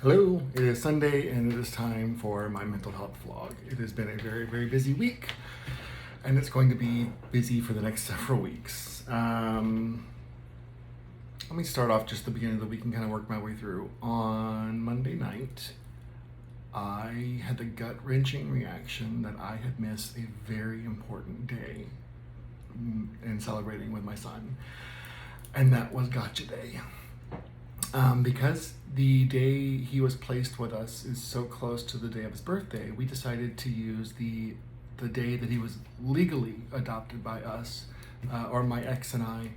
Hello, it is Sunday and it is time for my mental health vlog. It has been a very, very busy week and it's going to be busy for the next several weeks. Let me start off just the beginning of the week and kind of work my way through. On Monday night, I had the gut-wrenching reaction that I had missed a very important day in celebrating with my son, and that was Gotcha Day. Because the day he was placed with us is so close to the day of his birthday, we decided to use the day that he was legally adopted by us, or my ex and I,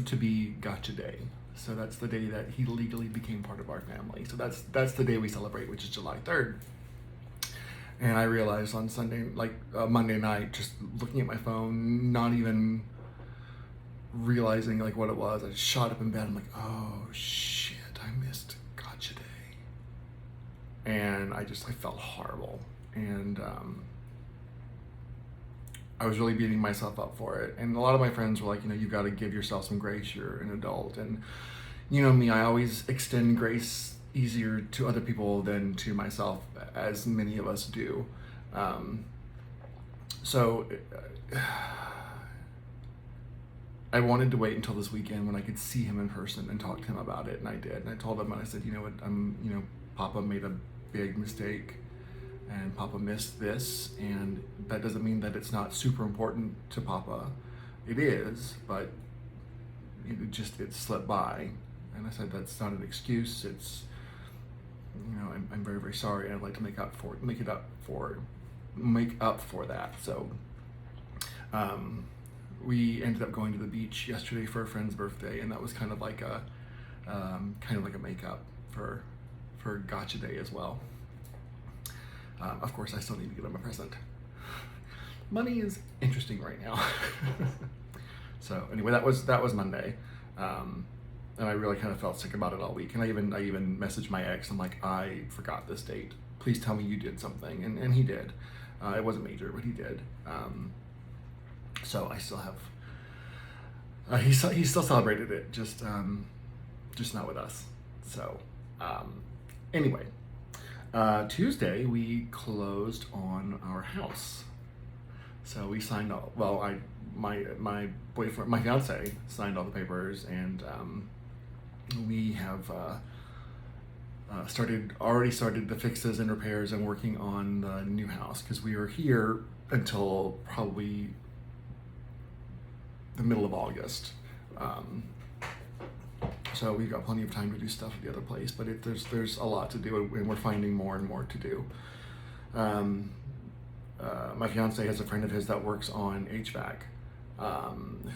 to be Gotcha Day. So that's the day that he legally became part of our family. So that's the day we celebrate, which is July 3rd. And I realized on Monday night, just looking at my phone, not even realizing what it was, I just shot up in bed. I'm like, oh shit, I missed Gotcha Day. And I felt horrible. And I was really beating myself up for it. And a lot of my friends were like, you've got to give yourself some grace, you're an adult. And you know me, I always extend grace easier to other people than to myself, as many of us do. So I wanted to wait until this weekend when I could see him in person and talk to him about it, and I did. And I told him, and I said, Papa made a big mistake, and Papa missed this, and that doesn't mean that it's not super important to Papa. It is, but it slipped by. And I said, that's not an excuse. It's, I'm very, very sorry, and I'd like to make up for that. So, we ended up going to the beach yesterday for a friend's birthday, and that was kind of like a makeup for Gotcha Day as well. Of course, I still need to give him a present. Money is interesting right now. So anyway, that was Monday, and I really kind of felt sick about it all week. And I even messaged my ex. I'm like, I forgot this date. Please tell me you did something, and he did. It wasn't major, but he did. So I still have. He still celebrated it, just not with us. So anyway, Tuesday we closed on our house. So we signed all. Well, my boyfriend, my fiance, signed all the papers, and we have already started the fixes and repairs and working on the new house, because we are here until probably the middle of August. So we've got plenty of time to do stuff at the other place, but there's a lot to do, and we're finding more and more to do. My fiance has a friend of his that works on HVAC,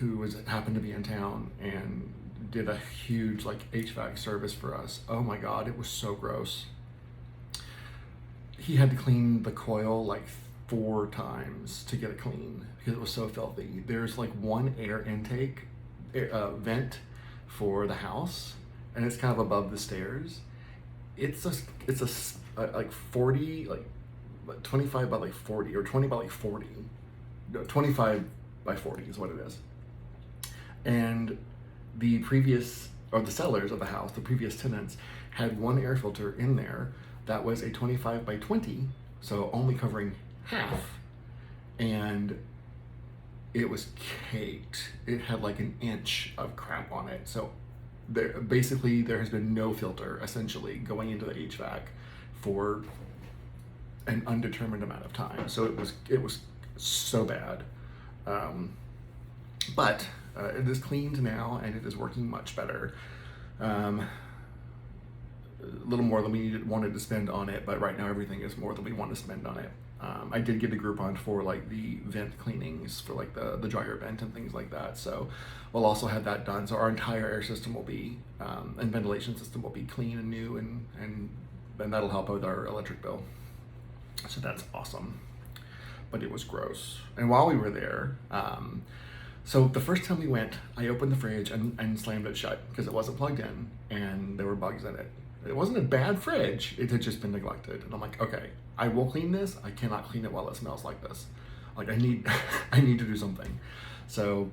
who happened to be in town and did a huge HVAC service for us. Oh my God, it was so gross. He had to clean the coil 4 times to get it clean because it was so filthy. There's one air intake vent for the house, and it's kind of above the stairs. It's a 40, 25 by 40, or 20 by 40. No, 25 by 40 is what it is. And the sellers of the house, the previous tenants, had one air filter in there that was a 25 by 20, so only covering half, and it was caked. It had an inch of crap on it. So there has been no filter essentially going into the HVAC for an undetermined amount of time. So it was so bad. But it is cleaned now, and it is working much better. A little more than we wanted to spend on it, but right now everything is more than we want to spend on it. I did get a Groupon for the vent cleanings for the dryer vent and things like that. So we'll also have that done. So our entire air system will be, and ventilation system will be clean and new, and that'll help with our electric bill. So that's awesome. But it was gross. And while we were there, so the first time we went, I opened the fridge and slammed it shut because it wasn't plugged in and there were bugs in it. It wasn't a bad fridge, it had just been neglected. And I'm like, okay, I will clean this. I cannot clean it while it smells like this. I need to do something. So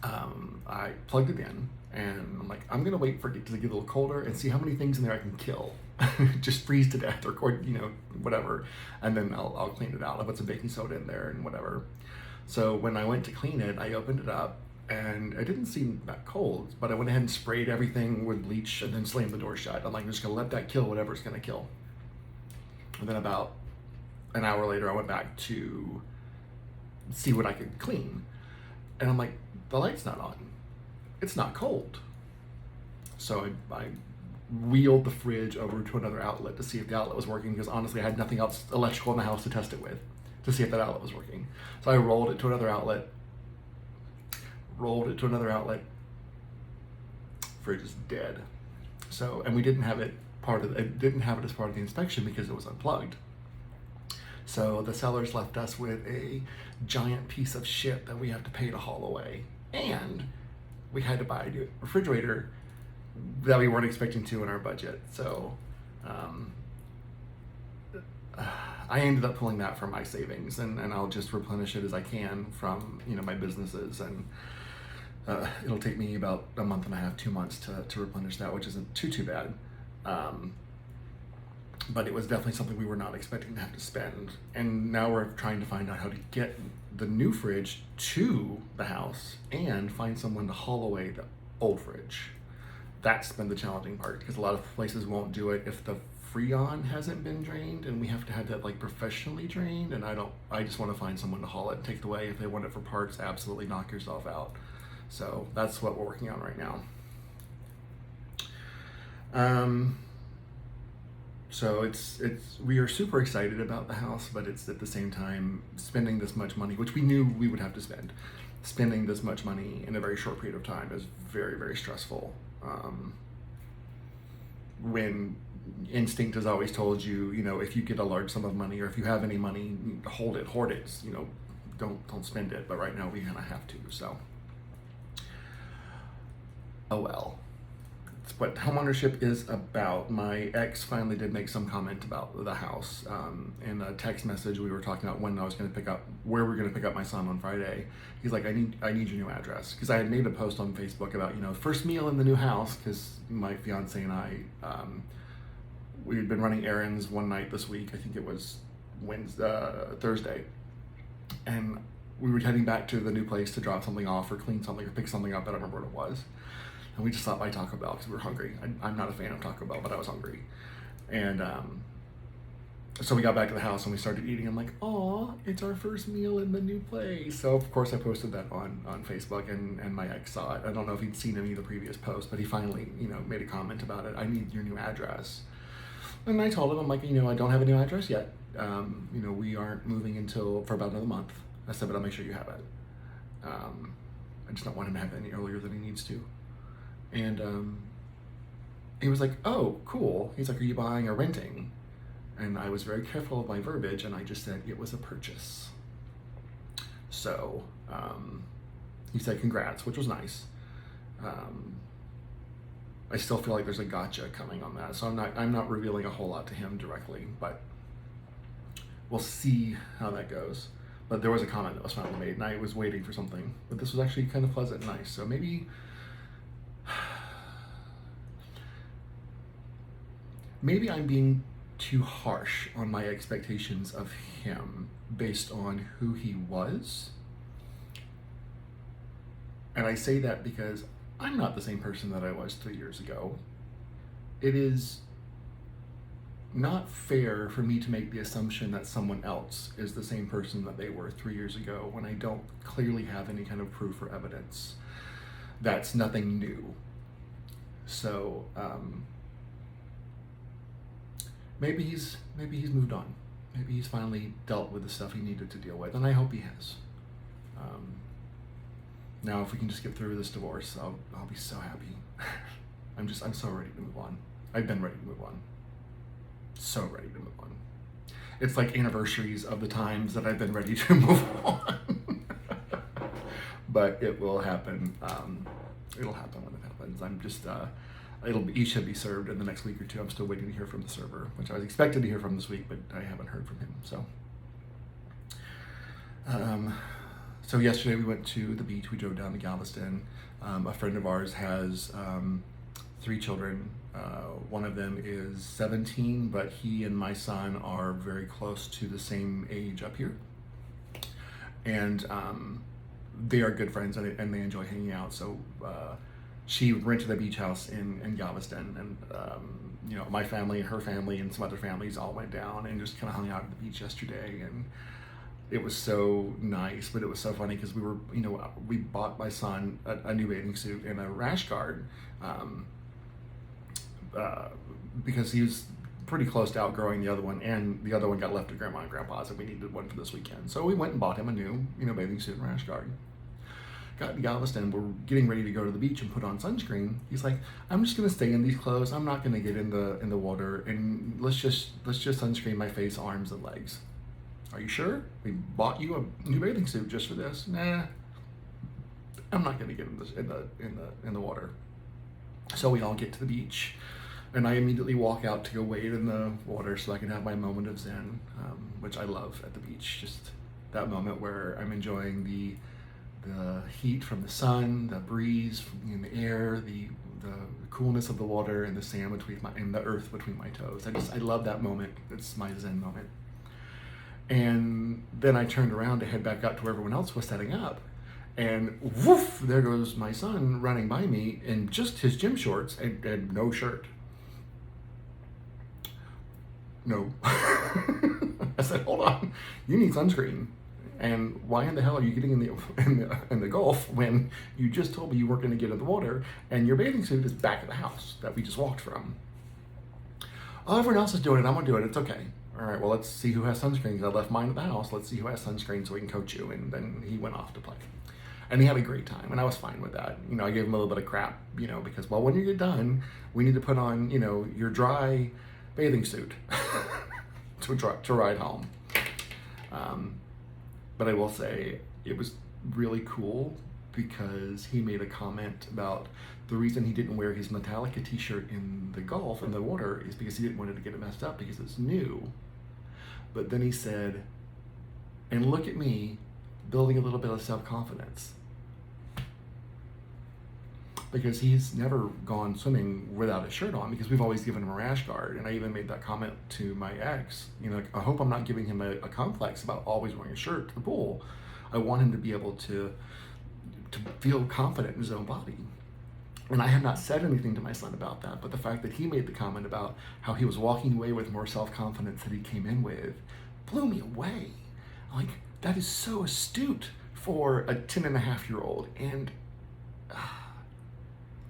I plugged it in, And I'm like, I'm gonna wait for it to get a little colder and see how many things in there I can kill. Just freeze to death, or whatever. And then I'll clean it out. I'll put some baking soda in there and whatever. So when I went to clean it, I opened it up and it didn't seem that cold, but I went ahead and sprayed everything with bleach and then slammed the door shut. I'm like, I'm just gonna let that kill whatever it's gonna kill. And then about an hour later, I went back to see what I could clean. And I'm like, the light's not on. It's not cold. So I wheeled the fridge over to another outlet to see if the outlet was working, because honestly I had nothing else electrical in the house to test it with to see if that outlet was working. So I rolled it to another outlet, fridge is dead. So, and we didn't have it as part of the inspection because it was unplugged. So the sellers left us with a giant piece of shit that we have to pay to haul away. And we had to buy a new refrigerator that we weren't expecting to in our budget. So I ended up pulling that from my savings, and I'll just replenish it as I can from my businesses, and it'll take me about a month and a half, 2 months to replenish that, which isn't too bad. But it was definitely something we were not expecting to have to spend. And now we're trying to find out how to get the new fridge to the house and find someone to haul away the old fridge. That's been the challenging part, because a lot of places won't do it if the Freon hasn't been drained, and we have to have that like professionally drained. And I just want to find someone to haul it and take it away. If they want it for parts, absolutely knock yourself out. So that's what we're working on right now. So we are super excited about the house, but it's at the same time spending this much money, which we knew we would have to spend. Spending this much money in a very short period of time is very, very stressful. When instinct has always told you, if you get a large sum of money, or if you have any money, hoard it, don't spend it. But right now we kind of have to, so. Oh well. It's what homeownership is about. My ex finally did make some comment about the house. In a text message, we were talking about where we were going to pick up my son on Friday. He's like, I need your new address. Because I had made a post on Facebook about, first meal in the new house, because my fiance and I, we had been running errands one night this week. I think it was Thursday. And we were heading back to the new place to drop something off or clean something or pick something up. I don't remember what it was. And we just stopped by Taco Bell because we were hungry. I'm not a fan of Taco Bell, but I was hungry. And so we got back to the house and we started eating. I'm like, "Aw, it's our first meal in the new place." So of course I posted that on Facebook, and my ex saw it. I don't know if he'd seen any of the previous posts, but he finally, made a comment about it. I need your new address. And I told him, I'm like, I don't have a new address yet. We aren't moving for about another month. I said, but I'll make sure you have it. I just don't want him to have it any earlier than he needs to. And he was like, "Oh, cool." He's like, "Are you buying or renting?" And I was very careful of my verbiage, and I just said it was a purchase. So he said congrats, which was nice. I still feel like there's a gotcha coming on that, so I'm not revealing a whole lot to him directly, but we'll see how that goes. But there was a comment that was finally made, and I was waiting for something, but this was actually kind of pleasant and nice. So maybe I'm being too harsh on my expectations of him based on who he was. And I say that because I'm not the same person that I was 3 years ago. It is not fair for me to make the assumption that someone else is the same person that they were 3 years ago when I don't clearly have any kind of proof or evidence. That's nothing new. So, maybe he's moved on. Maybe he's finally dealt with the stuff he needed to deal with, and I hope he has. Now, if we can just get through this divorce, I'll be so happy. I'm so ready to move on. I've been ready to move on. So ready to move on. It's like anniversaries of the times that I've been ready to move on. But it will happen. It'll happen when it happens. I'm just. He should be served in the next week or two. I'm still waiting to hear from the server, which I was expected to hear from this week, but I haven't heard from him. So yesterday we went to the beach. We drove down to Galveston. A friend of ours has 3 children. One of them is 17, but he and my son are very close to the same age up here. And they are good friends, and they enjoy hanging out. So she rented a beach house in Galveston, and my family and her family and some other families all went down and just kind of hung out at the beach yesterday. And it was so nice, but it was so funny because we bought my son a new bathing suit and a rash guard, because he was pretty close to outgrowing the other one, and the other one got left at grandma and grandpa's, and we needed one for this weekend. So we went and bought him a new, bathing suit and rash guard. Got to Galveston, we're getting ready to go to the beach and put on sunscreen. He's like, I'm just gonna stay in these clothes. I'm not gonna get in the water, and let's just sunscreen my face, arms, and legs. Are you sure? We bought you a new bathing suit just for this. Nah, I'm not gonna get in the water. So we all get to the beach, and I immediately walk out to go wade in the water so I can have my moment of zen, which I love at the beach. Just that moment where I'm enjoying the heat from the sun, the breeze in the air, the coolness of the water, and the sand and the earth between my toes. I love that moment. It's my zen moment. And then I turned around to head back out to where everyone else was setting up, and woof, there goes my son running by me in just his gym shorts and no shirt. No. I said, hold on, you need sunscreen. And why in the hell are you getting in the Gulf when you just told me you weren't going to get in the water, and your bathing suit is back at the house that we just walked from? Oh, everyone else is doing it. I'm going to do it. It's okay. All right, well, let's see who has sunscreen. I left mine at the house. Let's see who has sunscreen so we can coach you. And then he went off to play. And he had a great time, and I was fine with that. I gave him a little bit of crap, because, well, when you get done, we need to put on, your dry bathing suit to ride home. But I will say it was really cool because he made a comment about the reason he didn't wear his Metallica t-shirt in the Gulf, in the water, is because he didn't want it to get it messed up because it's new. But then he said, and look at me building a little bit of self-confidence. Because he's never gone swimming without a shirt on, because we've always given him a rash guard. And I even made that comment to my ex, I hope I'm not giving him a complex about always wearing a shirt to the pool. I want him to be able to feel confident in his own body. And I have not said anything to my son about that, but the fact that he made the comment about how he was walking away with more self-confidence than he came in with blew me away. Like, that is so astute for a 10-and-a-half-year-old, and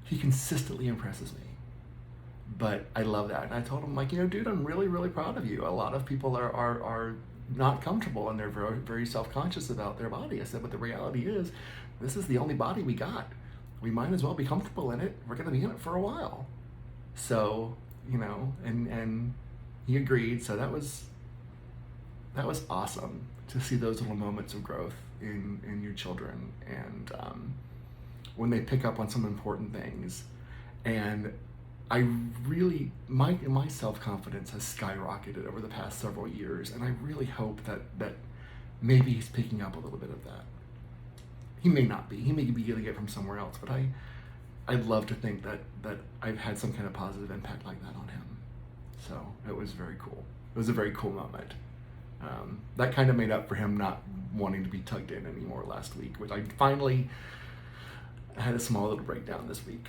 he consistently impresses me. But I love that. And I told him, dude, I'm really, really proud of you. A lot of people are not comfortable, and they're very, very self-conscious about their body. I said, but the reality is, this is the only body we got. We might as well be comfortable in it. We're going to be in it for a while. So, and he agreed. So that was awesome to see those little moments of growth in your children, and when they pick up on some important things. And I really, my self-confidence has skyrocketed over the past several years, and I really hope that maybe he's picking up a little bit of that. He may not be. He may be getting it from somewhere else, but I'd love to think that I've had some kind of positive impact like that on him. So it was very cool. It was a very cool moment. That kind of made up for him not wanting to be tugged in anymore last week, which I finally had a small little breakdown this week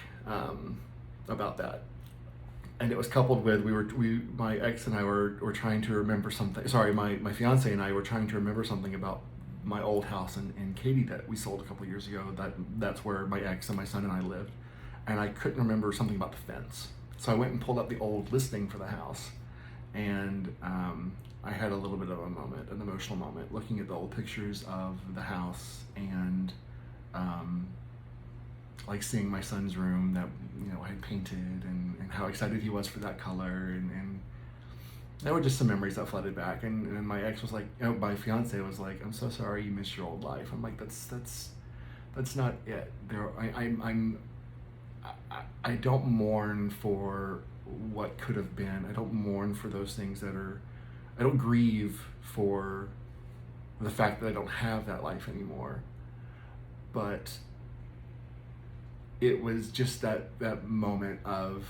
about that. And it was coupled with my ex and I were trying to remember something. Sorry, my fiance and I were trying to remember something about my old house in Katy that we sold a couple years ago. That's where my ex and my son and I lived, and I couldn't remember something about the fence. So I went and pulled up the old listing for the house, and I had a little bit of an emotional moment, looking at the old pictures of the house, and like seeing my son's room that I had painted, and how excited he was for that color, and there were just some memories that flooded back, and my ex was like, my fiance was like, I'm so sorry you missed your old life. I'm like, that's not it. I don't mourn for what could have been. I don't mourn for those things I don't grieve for the fact that I don't have that life anymore. but it was just that moment of,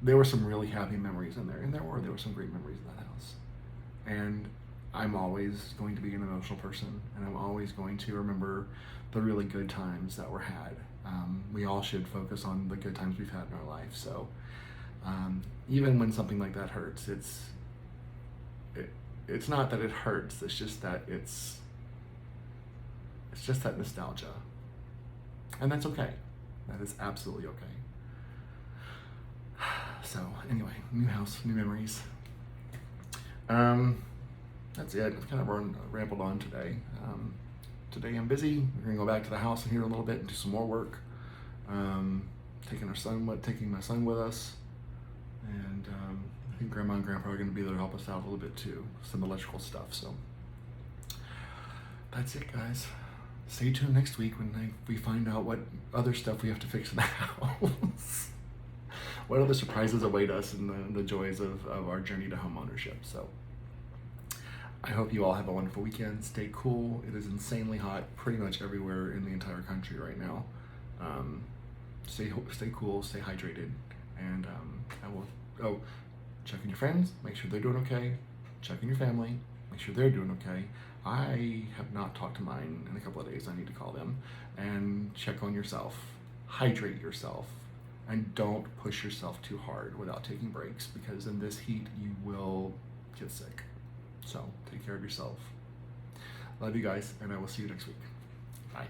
there were some really happy memories in there, and there were some great memories in that house. And I'm always going to be an emotional person, and I'm always going to remember the really good times that were had. We all should focus on the good times we've had in our life. So even when something like that hurts, it's not that it hurts. It's just that it's just that nostalgia, and that's okay. That is absolutely okay. So anyway, new house, new memories. That's it. I've kind of rambled on today. Today I'm busy. We're gonna go back to the house in here a little bit and do some more work. Taking my son with us, and I think Grandma and Grandpa are gonna be there to help us out a little bit too, some electrical stuff. So that's it, guys. Stay tuned next week when we find out what other stuff we have to fix in the house. What other surprises await us in the joys of our journey to home ownership. So I hope you all have a wonderful weekend. Stay cool. It is insanely hot pretty much everywhere in the entire country right now. Stay cool, stay hydrated, and check on your friends, make sure they're doing okay. Check on your family, make sure they're doing okay. I have not talked to mine in a couple of days. I need to call them. And check on yourself, hydrate yourself, and don't push yourself too hard without taking breaks, because in this heat you will get sick. So take care of yourself. Love you guys, and I will see you next week. Bye.